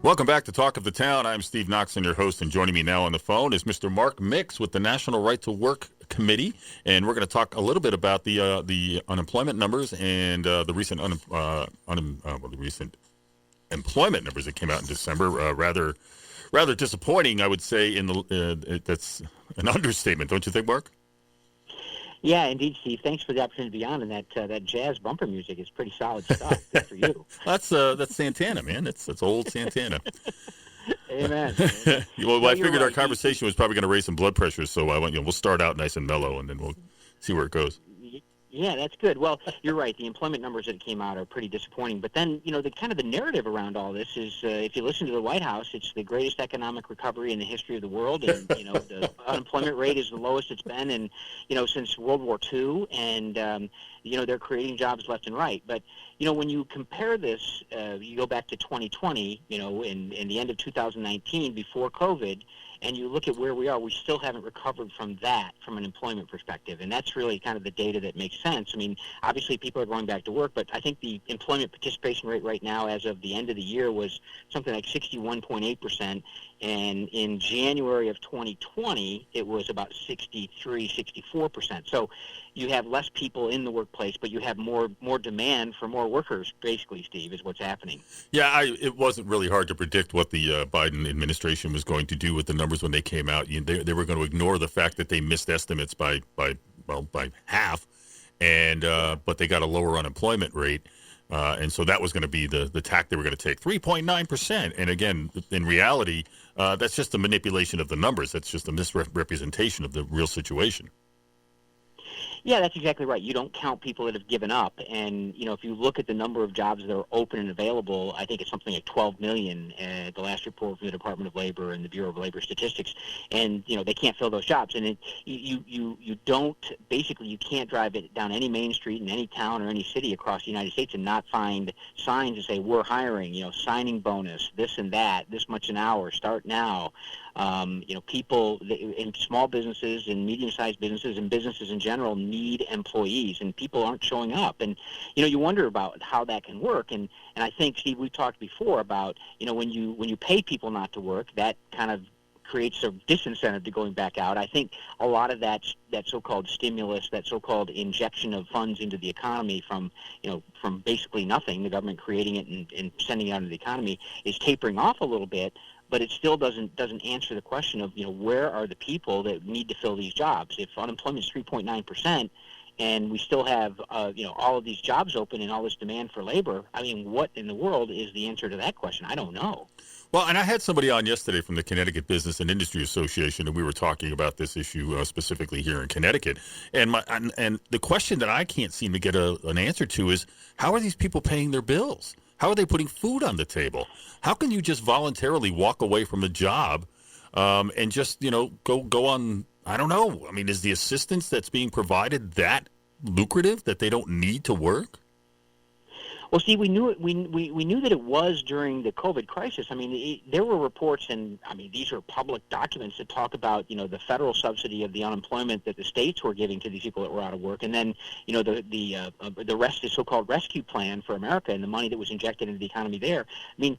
Welcome back to Talk of the Town. I'm Steve Noxon, your host, and joining me now on the phone is Mr. Mark Mix with the National Right to Work Committee, and we're going to talk a little bit about the unemployment numbers and the recent employment numbers that came out in December. Rather disappointing, I would say. That's an understatement, don't you think, Mark? Yeah, indeed, Steve. Thanks for the opportunity to be on, and that jazz bumper music is pretty solid stuff. Good for you. That's Santana, man. That's old Santana. Amen. Well, I figured our conversation was probably going to raise some blood pressure, so we'll start out nice and mellow, and then we'll see where it goes. Yeah, that's good. Well, you're right. The employment numbers that came out are pretty disappointing. But then, the narrative around all this is, if you listen to the White House, it's the greatest economic recovery in the history of the world, and the unemployment rate is the lowest it's been since World War II, and they're creating jobs left and right. But when you compare this, you go back to 2020, in the end of 2019, before COVID. And you look at where we are, we still haven't recovered from that from an employment perspective. And that's really kind of the data that makes sense. I mean, obviously people are going back to work, but I think the employment participation rate right now as of the end of the year was something like 61.8%. And in January of 2020, it was about 64%. So you have less people in the workplace, but you have more demand for more workers, basically, Steve, is what's happening. Yeah, it wasn't really hard to predict what the Biden administration was going to do with the numbers when they came out. They were going to ignore the fact that they missed estimates by half, and but they got a lower unemployment rate. And so that was going to be the tack they were going to take, 3.9%. And again, in reality, that's just a manipulation of the numbers. That's just a misrepresentation of the real situation. Yeah, that's exactly right. You don't count people that have given up. And, if you look at the number of jobs that are open and available, I think it's something like 12 million, the last report from the Department of Labor and the Bureau of Labor Statistics. And, they can't fill those jobs. And you can't drive it down any main street in any town or any city across the United States and not find signs that say, we're hiring, signing bonus, this and that, this much an hour, start now. People in small businesses and medium-sized businesses and businesses in general need employees, and people aren't showing up. And, you wonder about how that can work. And I think, Steve, we've talked before about, when you pay people not to work, that kind of creates a disincentive to going back out. I think a lot of that so-called stimulus, that so-called injection of funds into the economy from basically nothing, the government creating it and sending it out into the economy, is tapering off a little bit. But it still doesn't answer the question of, where are the people that need to fill these jobs? If unemployment is 3.9% and we still have, all of these jobs open and all this demand for labor, I mean, what in the world is the answer to that question? I don't know. Well, and I had somebody on yesterday from the Connecticut Business and Industry Association, and we were talking about this issue specifically here in Connecticut. And the question that I can't seem to get an answer to is, how are these people paying their bills? How are they putting food on the table? How can you just voluntarily walk away from a job and just, go on? I don't know. I mean, is the assistance that's being provided that lucrative that they don't need to work? Well, see, we knew it. We knew that it was during the COVID crisis. I mean, there were reports, and I mean, these are public documents that talk about, the federal subsidy of the unemployment that the states were giving to these people that were out of work, and then, the rest is so-called rescue plan for America and the money that was injected into the economy there. I mean,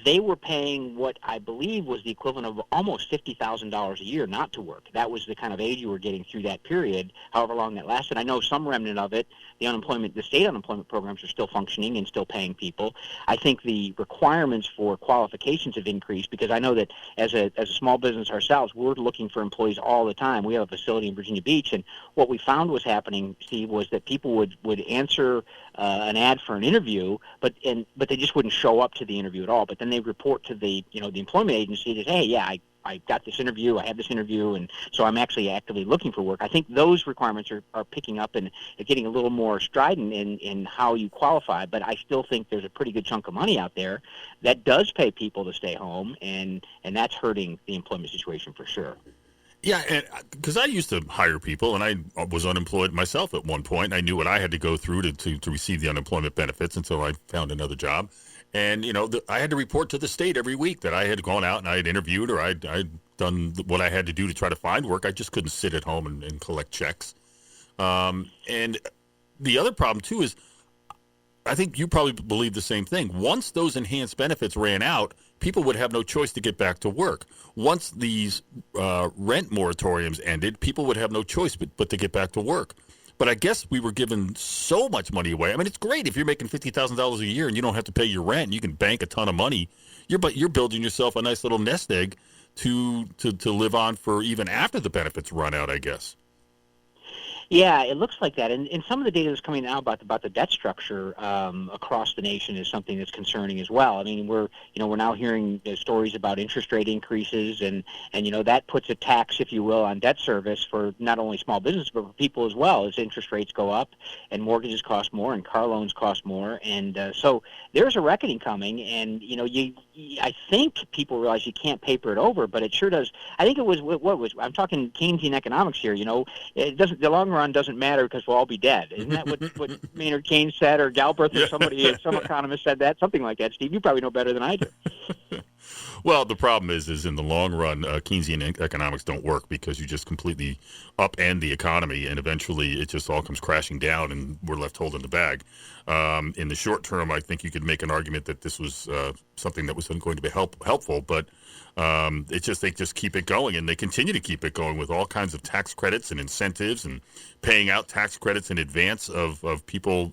they were paying what I believe was the equivalent of almost $50,000 a year not to work. That was the kind of aid you were getting through that period, however long that lasted. I know some remnant of it, the state unemployment programs are still functioning and still paying people. I think the requirements for qualifications have increased because I know that as a small business ourselves, we're looking for employees all the time. We have a facility in Virginia Beach, and what we found was happening, Steve, was that people would answer an ad for an interview, but they just wouldn't show up to the interview at all. But then they report to the employment agency that, hey, yeah, I got this interview, I had this interview, and so I'm actually actively looking for work. I think those requirements are picking up and getting a little more strident in how you qualify, but I still think there's a pretty good chunk of money out there that does pay people to stay home, and that's hurting the employment situation for sure. Yeah, because I used to hire people, and I was unemployed myself at one point. I knew what I had to go through to receive the unemployment benefits until I found another job. And, I had to report to the state every week that I had gone out and I had interviewed or I'd done what I had to do to try to find work. I just couldn't sit at home and collect checks. And the other problem, too, is I think you probably believe the same thing. Once those enhanced benefits ran out, people would have no choice to get back to work. Once these rent moratoriums ended, people would have no choice but to get back to work. But I guess we were giving so much money away. I mean, it's great if you're making $50,000 a year and you don't have to pay your rent and you can bank a ton of money. You're building yourself a nice little nest egg to live on for even after the benefits run out, I guess. Yeah, it looks like that, and some of the data that's coming out about the debt structure across the nation is something that's concerning as well. I mean, we're now hearing stories about interest rate increases, and that puts a tax, if you will, on debt service for not only small business but for people as well, as interest rates go up and mortgages cost more and car loans cost more, and so there's a reckoning coming. And I think people realize you can't paper it over, but it sure does. I think it was I'm talking Keynesian economics here. It doesn't. The long run doesn't matter because we'll all be dead. Isn't that what Maynard Keynes said, or Galbraith, or some economist said that, something like that? Steve, you probably know better than I do. Well, the problem is in the long run, Keynesian economics don't work because you just completely upend the economy, and eventually it just all comes crashing down, and we're left holding the bag. In the short term, I think you could make an argument that this was something that was going to be helpful, but they just keep it going, and they continue to keep it going with all kinds of tax credits and incentives and paying out tax credits in advance of people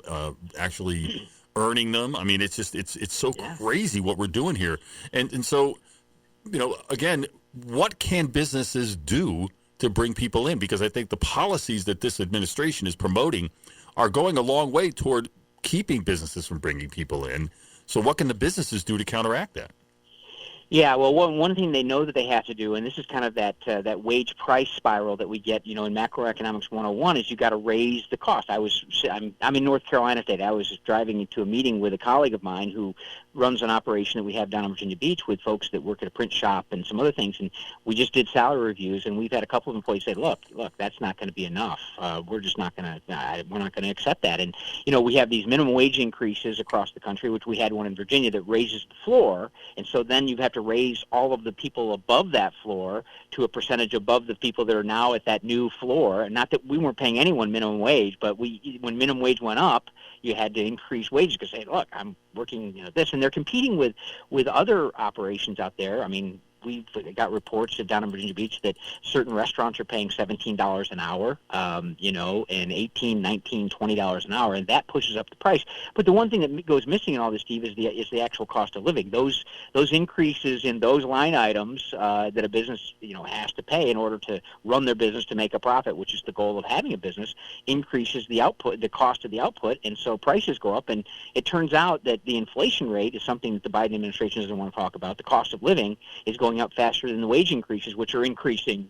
actually earning them. I mean, it's so crazy what we're doing here. And so, again, what can businesses do to bring people in? Because I think the policies that this administration is promoting are going a long way toward keeping businesses from bringing people in. So what can the businesses do to counteract that? Yeah, well, one thing they know that they have to do, and this is kind of that wage price spiral that we get, in macroeconomics 101, is you got to raise the cost. I'm in North Carolina today. I was driving to a meeting with a colleague of mine who runs an operation that we have down in Virginia Beach with folks that work at a print shop and some other things, and we just did salary reviews, and we've had a couple of employees say, look, that's not going to be enough. We're not going to accept that. And we have these minimum wage increases across the country, which we had one in Virginia that raises the floor, and so then you have to raise all of the people above that floor to a percentage above the people that are now at that new floor. And not that we weren't paying anyone minimum wage, but when minimum wage went up, you had to increase wages because, hey, look, I'm working this, and they're competing with other operations out there. I mean, we've got reports down in Virginia Beach that certain restaurants are paying $17 an hour, and $18, $19, $20 an hour, and that pushes up the price. But the one thing that goes missing in all this, Steve, is the actual cost of living. Those increases in those line items that a business has to pay in order to run their business to make a profit, which is the goal of having a business, increases the output, the cost of the output, and so prices go up. And it turns out that the inflation rate is something that the Biden administration doesn't want to talk about. The cost of living is going up faster than the wage increases, which are increasing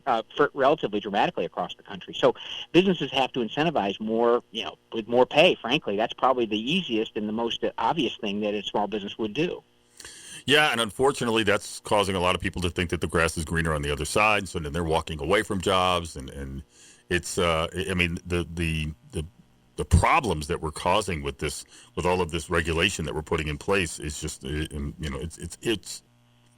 relatively dramatically across the country. So businesses have to incentivize more, with more pay. Frankly, that's probably the easiest and the most obvious thing that a small business would do. Yeah, and unfortunately, that's causing a lot of people to think that the grass is greener on the other side. So then they're walking away from jobs, and it's the problems that we're causing with all of this regulation that we're putting in place is just it's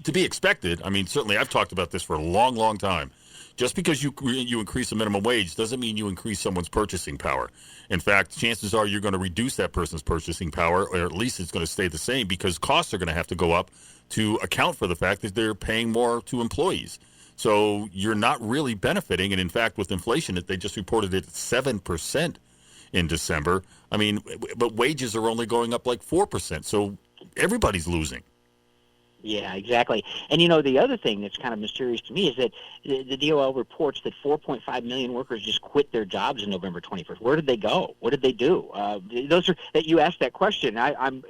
to be expected. I mean, certainly I've talked about this for a long, long time. Just because you increase the minimum wage doesn't mean you increase someone's purchasing power. In fact, chances are you're going to reduce that person's purchasing power, or at least it's going to stay the same because costs are going to have to go up to account for the fact that they're paying more to employees. So you're not really benefiting. And in fact, with inflation, they just reported it at 7% in December. I mean, but wages are only going up like 4%. So everybody's losing. Yeah, exactly. And, the other thing that's kind of mysterious to me is that the DOL reports that 4.5 million workers just quit their jobs on November 21st. Where did they go? What did they do? You asked that question.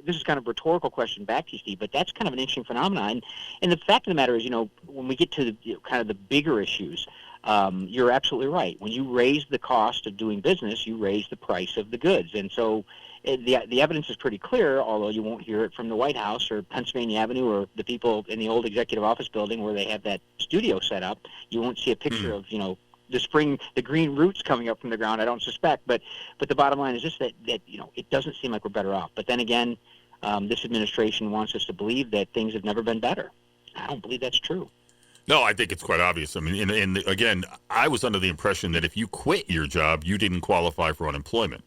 This is kind of a rhetorical question back to you, Steve, but that's kind of an interesting phenomenon. And the fact of the matter is, when we get to kind of the bigger issues, you're absolutely right. When you raise the cost of doing business, you raise the price of the goods. And so the evidence is pretty clear, although you won't hear it from the White House or Pennsylvania Avenue or the people in the old executive office building where they have that studio set up. You won't see a picture of, the green roots coming up from the ground, I don't suspect. But the bottom line is just that it doesn't seem like we're better off. But then again, this administration wants us to believe that things have never been better. I don't believe that's true. No, I think it's quite obvious. I mean, and again, I was under the impression that if you quit your job, you didn't qualify for unemployment.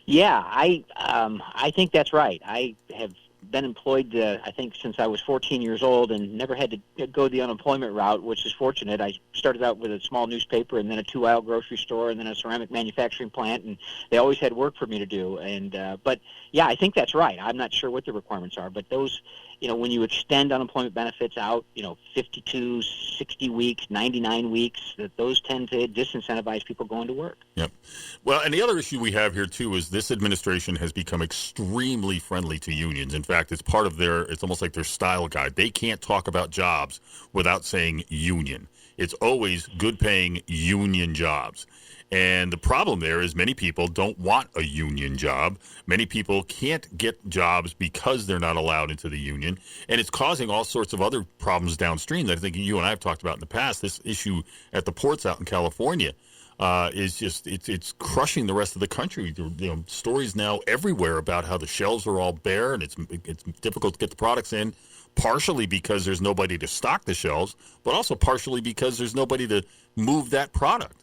Yeah, I think that's right. I have been employed, I think, since I was 14 years old, and never had to go the unemployment route, which is fortunate. I started out with a small newspaper, and then a 2-aisle grocery store, and then a ceramic manufacturing plant, and they always had work for me to do. And but yeah, I think that's right. I'm not sure what the requirements are, but those, when you extend unemployment benefits out, 52, 60 weeks, 99 weeks, that those tend to disincentivize people going to work. Yep. Well, and the other issue we have here, too, is this administration has become extremely friendly to unions. In fact, it's almost like their style guide. They can't talk about jobs without saying union. It's always good-paying union jobs. And the problem there is many people don't want a union job. Many people can't get jobs because they're not allowed into the union. And it's causing all sorts of other problems downstream that I think you and I have talked about in the past. This issue at the ports out in California is just, it's crushing the rest of the country. Stories now everywhere about how the shelves are all bare and it's difficult to get the products in, partially because there's nobody to stock the shelves, but also partially because there's nobody to move that product.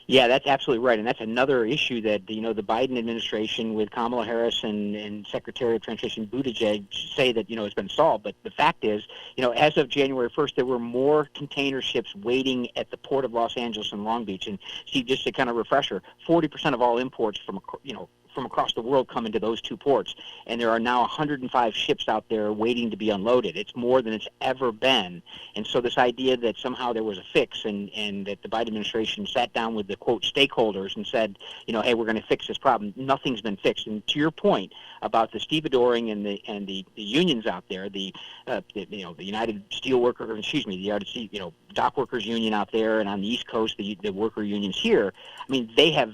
Yeah, that's absolutely right, and that's another issue that the Biden administration with Kamala Harris and Secretary of Transportation Buttigieg say that it's been solved. But the fact is, as of January 1st, there were more container ships waiting at the port of Los Angeles and Long Beach. And see, just a kind of refresher, 40% of all imports from across the world come into those two ports, and there are now 105 ships out there waiting to be unloaded. It's more than it's ever been. And so this idea that somehow there was a fix and that the Biden administration sat down with the, quote, stakeholders and said, hey, we're going to fix this problem, nothing's been fixed. And to your point about the stevedoring and the unions out there, the United Steelworkers, the Dock Workers Union out there, and on the East Coast, the worker unions here, they have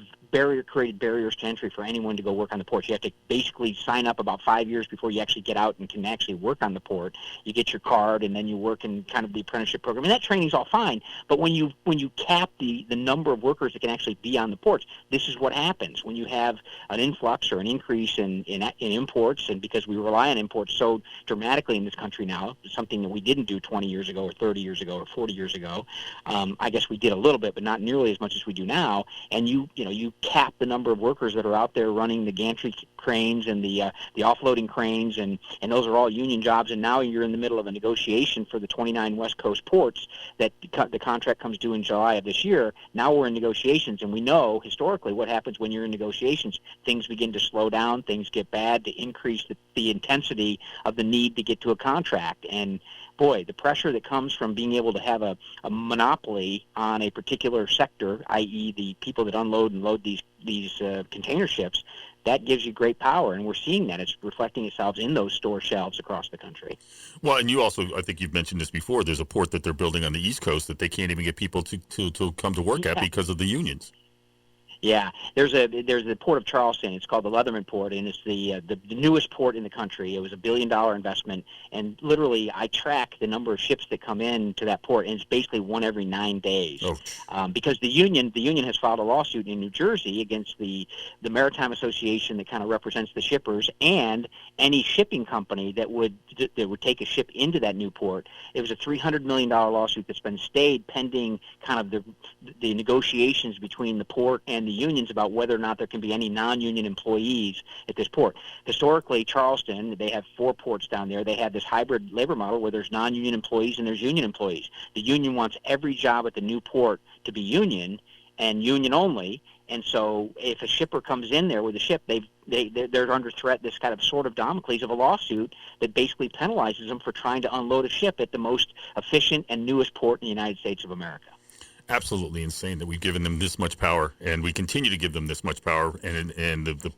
created barriers to entry for anyone to go work on the port. You have to basically sign up about 5 years before you actually get out and can actually work on the port. You get your card, and then you work in kind of the apprenticeship program. And that training's all fine, but when you cap the number of workers that can actually be on the ports, this is what happens. When you have an influx or an increase in imports, and because we rely on imports so dramatically in this country now, something that we didn't do 20 years ago or 30 years ago or 40 years ago, I guess we did a little bit, but not nearly as much as we do now, and you cap the number of workers that are out there running the gantry cranes and the offloading cranes, and those are all union jobs. And now you're in the middle of a negotiation for the 29 West Coast ports that the contract comes due in July of this year. Now we're in negotiations, and we know historically what happens when you're in negotiations. Things begin to slow down, things get bad, to increase the intensity of the need to get to a contract. And boy, the pressure that comes from being able to have a monopoly on a particular sector, i.e. the people that unload and load these container ships, that gives you great power, and we're seeing that. It's reflecting itself in those store shelves across the country. Well, and you also, I think you've mentioned this before, there's a port that they're building on the East Coast that they can't even get people to come to work at because of the unions. Yeah, there's the port of Charleston. It's called the Leatherman Port, and it's the newest port in the country. It was $1 billion investment, and literally I track the number of ships that come in to that port, and it's basically one every 9 days. Because the union has filed a lawsuit in New Jersey against the Maritime Association that kind of represents the shippers, and any shipping company that would take a ship into that new port. It was a $300 million lawsuit that's been stayed pending kind of the negotiations between the port and the unions about whether or not there can be any non-union employees at this port. Historically, Charleston, they have 4 ports down there. They have this hybrid labor model where there's non-union employees and there's union employees. The union wants every job at the new port to be union and union only. And so if a shipper comes in there with a ship, they're under threat, this kind of sort of Damocles of a lawsuit that basically penalizes them for trying to unload a ship at the most efficient and newest port in the United States of America. Absolutely insane that we've given them this much power, and we continue to give them this much power, and the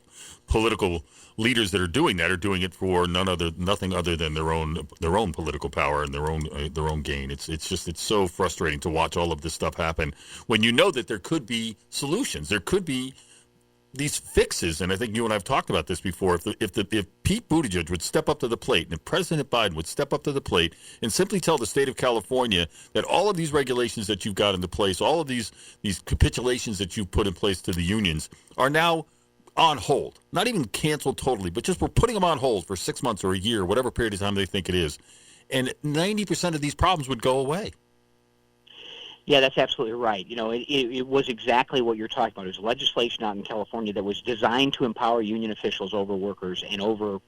political leaders that are doing that are doing it for nothing other than their own political power and their own gain. It's so frustrating to watch all of this stuff happen when you know that there could be solutions, there could be these fixes, and I think you and I have talked about this before. If Pete Buttigieg would step up to the plate, and if President Biden would step up to the plate and simply tell the state of California that all of these regulations that you've got into place, all of these capitulations that you've put in place to the unions are now on hold, not even canceled totally, but just we're putting them on hold for 6 months or a year, whatever period of time they think it is, and 90% of these problems would go away. Yeah, that's absolutely right. It was exactly what you're talking about. It was legislation out in California that was designed to empower union officials over workers and over,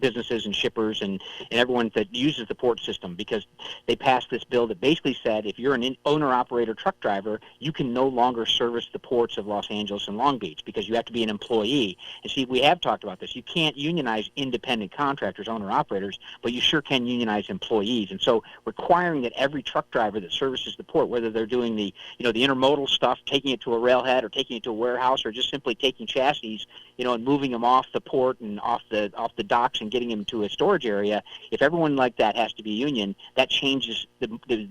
businesses and shippers and everyone that uses the port system, because they passed this bill that basically said if you're an owner-operator truck driver, you can no longer service the ports of Los Angeles and Long Beach because you have to be an employee. And see, we have talked about this. You can't unionize independent contractors, owner-operators, but you sure can unionize employees. And so requiring that every truck driver that services the port, whether they're doing the intermodal stuff, taking it to a railhead or taking it to a warehouse, or just simply taking chassis, and moving them off the port and off the docks and getting them to a storage area. If everyone like that has to be union, that changes the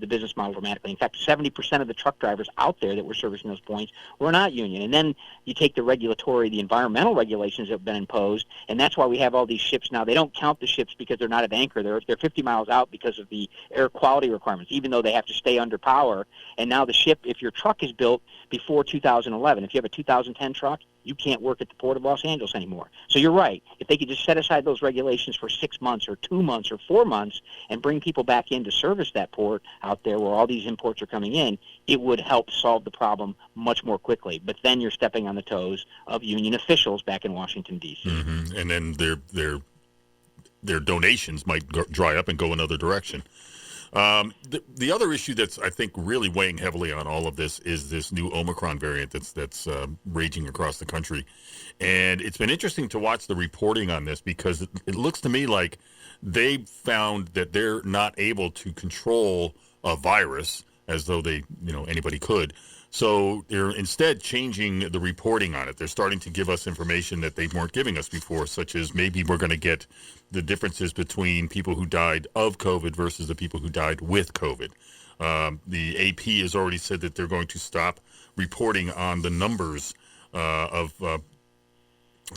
business model dramatically. In fact, 70% of the truck drivers out there that were servicing those points were not union. And then you take the environmental regulations that have been imposed, and that's why we have all these ships now. They don't count the ships because they're not at anchor. They're 50 miles out because of the air quality requirements, even though they have to stay under power. And now the ship, if your truck is built before 2011, if you have a 2010 truck, you can't work at the Port of Los Angeles anymore. So you're right. If they could just set aside those regulations for 6 months or 2 months or 4 months and bring people back in to service that port out there where all these imports are coming in, it would help solve the problem much more quickly. But then you're stepping on the toes of union officials back in Washington, D.C. Mm-hmm. And then their donations might dry up and go another direction. The other issue that's, I think, really weighing heavily on all of this is this new Omicron variant that's raging across the country. And it's been interesting to watch the reporting on this, because it looks to me like they found that they're not able to control a virus as though anybody could. So they're instead changing the reporting on it. They're starting to give us information that they weren't giving us before, such as maybe we're going to get the differences between people who died of COVID versus the people who died with COVID. The AP has already said that they're going to stop reporting on the numbers of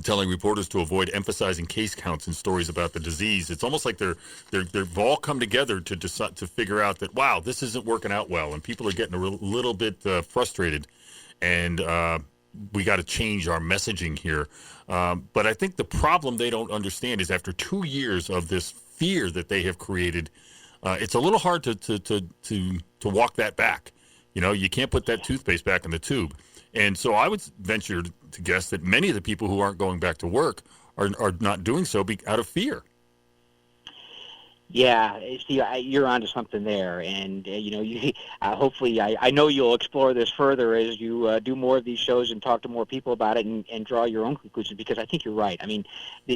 telling reporters to avoid emphasizing case counts and stories about the disease. It's almost like they've all come together to decide to figure out that, wow, this isn't working out well, and people are getting a little bit frustrated, and we got to change our messaging here. But I think the problem they don't understand is after 2 years of this fear that they have created, it's a little hard to walk that back. You can't put that toothpaste back in the tube. And so I would venture to guess that many of the people who aren't going back to work are not doing so out of fear. Yeah, see, you're onto something there, and hopefully, I know you'll explore this further as you do more of these shows and talk to more people about it and draw your own conclusions. Because I think you're right. I mean,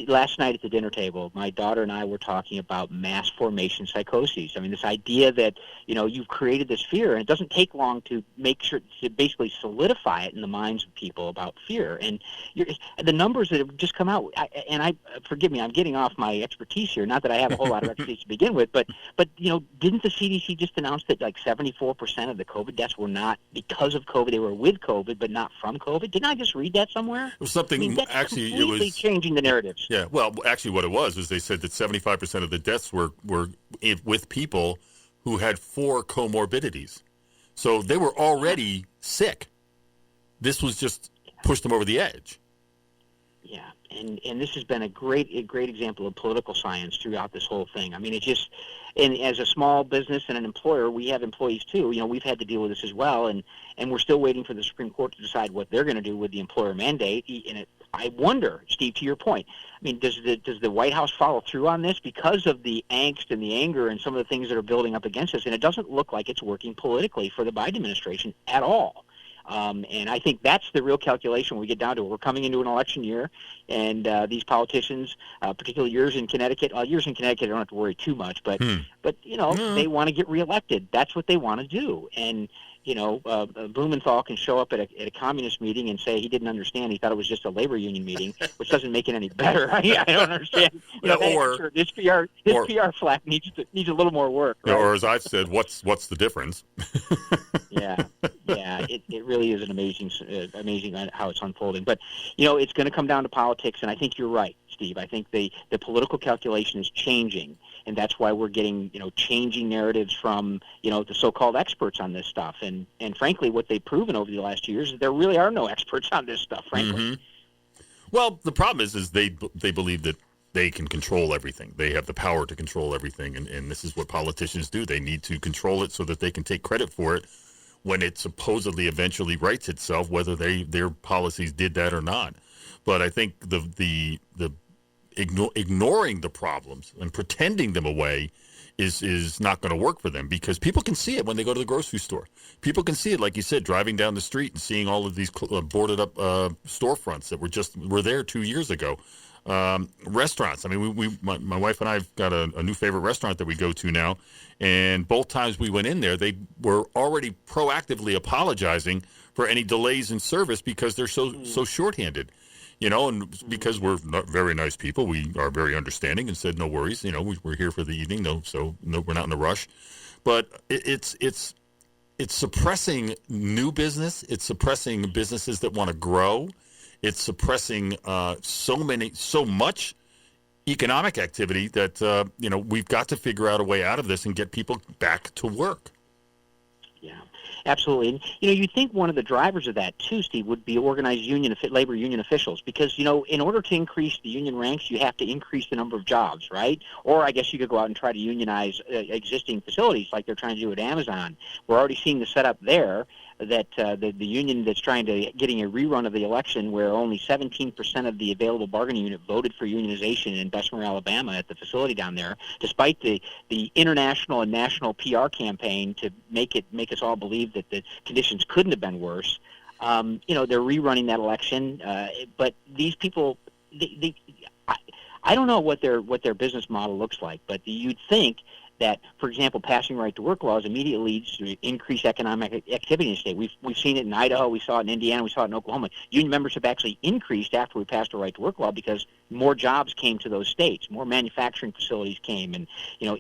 last night at the dinner table, my daughter and I were talking about mass formation psychoses. I mean, this idea that you've created this fear, and it doesn't take long to make sure to basically solidify it in the minds of people about fear. And the numbers that have just come out, forgive me, I'm getting off my expertise here. Not that I have a whole lot of expertise to begin with, but didn't the CDC just announce that like 74% of the COVID deaths were not because of COVID? They were with COVID, but not from COVID. Didn't I just read that somewhere? It was something. That's actually, completely it was changing the narratives. Yeah, well, actually, what it was they said that 75% of the deaths were with people who had 4 comorbidities, so they were already sick. This was just pushed them over the edge. Yeah, and this has been a great example of political science throughout this whole thing. I mean, and as a small business and an employer, we have employees too. We've had to deal with this as well, and we're still waiting for the Supreme Court to decide what they're going to do with the employer mandate. And I wonder, Steve, to your point, I mean, does the White House follow through on this because of the angst and the anger and some of the things that are building up against us? And it doesn't look like it's working politically for the Biden administration at all. And I think that's the real calculation when we get down to it. We're coming into an election year, and these politicians, particularly yours in Connecticut, I don't have to worry too much, but they want to get reelected. That's what they want to do. And Blumenthal can show up at a communist meeting and say he didn't understand. He thought it was just a labor union meeting, which doesn't make it any better. I don't understand. This PR flak needs a little more work. Right? Or as I've said, what's the difference? Yeah. It really is amazing how it's unfolding. But it's going to come down to politics, and I think you're right, Steve. I think the political calculation is changing, and that's why we're getting changing narratives from the so-called experts on this stuff. And frankly, what they've proven over the last 2 years is there really are no experts on this stuff. Frankly. Mm-hmm. Well, the problem is they believe that they can control everything. They have the power to control everything, and this is what politicians do. They need to control it so that they can take credit for it when it supposedly eventually rights itself, whether their policies did that or not. But I think the ignoring the problems and pretending them away is not going to work for them, because people can see it when they go to the grocery store. People can see it, like you said, driving down the street and seeing all of these boarded up storefronts that were there 2 years ago. Restaurants. I mean, my wife and I have got a new favorite restaurant that we go to now, and both times we went in there, they were already proactively apologizing for any delays in service because they're so shorthanded. And because we're not very nice people, we are very understanding and said, no worries, we're here for the evening, we're not in a rush. But it's suppressing new business. It's suppressing businesses that want to grow. It's suppressing so much economic activity that, we've got to figure out a way out of this and get people back to work. Yeah, absolutely. And, you think one of the drivers of that, too, Steve, would be organized labor union officials. Because, in order to increase the union ranks, you have to increase the number of jobs, right? Or I guess you could go out and try to unionize existing facilities like they're trying to do at Amazon. We're already seeing the setup there that the union that's getting a rerun of the election, where only 17% of the available bargaining unit voted for unionization in Bessemer, Alabama, at the facility down there, despite the international and national PR campaign to make us all believe that the conditions couldn't have been worse. They're rerunning that election, but these people, I don't know what their business model looks like, but you'd think that, for example, passing right-to-work laws immediately leads to increased economic activity in the state. We've seen it in Idaho, we saw it in Indiana, we saw it in Oklahoma. Union membership actually increased after we passed a right-to-work law because more jobs came to those states, more manufacturing facilities came, and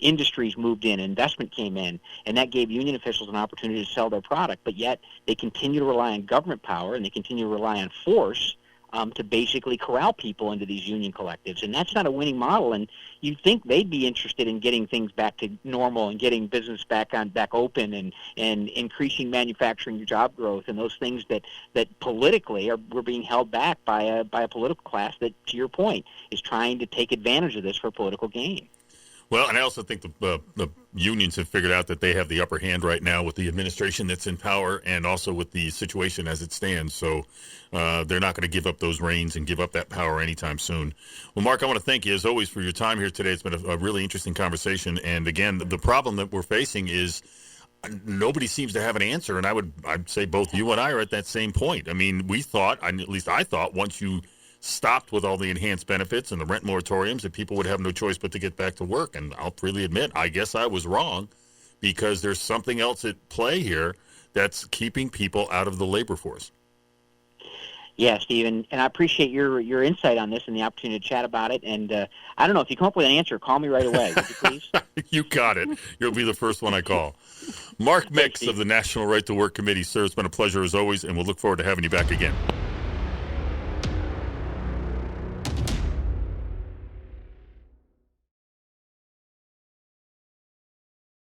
industries moved in, investment came in, and that gave union officials an opportunity to sell their product. But yet they continue to rely on government power, and they continue to rely on force to basically corral people into these union collectives. And that's not a winning model. And you'd think they'd be interested in getting things back to normal and getting business back open and increasing manufacturing job growth and those things that politically were being held back by a political class that, to your point, is trying to take advantage of this for political gain. Well, and I also think the unions have figured out that they have the upper hand right now with the administration that's in power and also with the situation as it stands. So they're not going to give up those reins and give up that power anytime soon. Well, Mark, I want to thank you, as always, for your time here today. It's been a really interesting conversation. And, again, the problem that we're facing is nobody seems to have an answer. And I'd say both you and I are at that same point. I mean, at least I thought, once you stopped with all the enhanced benefits and the rent moratoriums, that people would have no choice but to get back to work. And I'll freely admit, I guess I was wrong, because there's something else at play here that's keeping people out of the labor force. Yeah, Steve, and I appreciate your insight on this and the opportunity to chat about it. And I don't know, if you come up with an answer, call me right away, would you please? You got it. You'll be the first one I call. Mark Mix of the National Right to Work Committee, sir, it's been a pleasure as always, and we'll look forward to having you back again.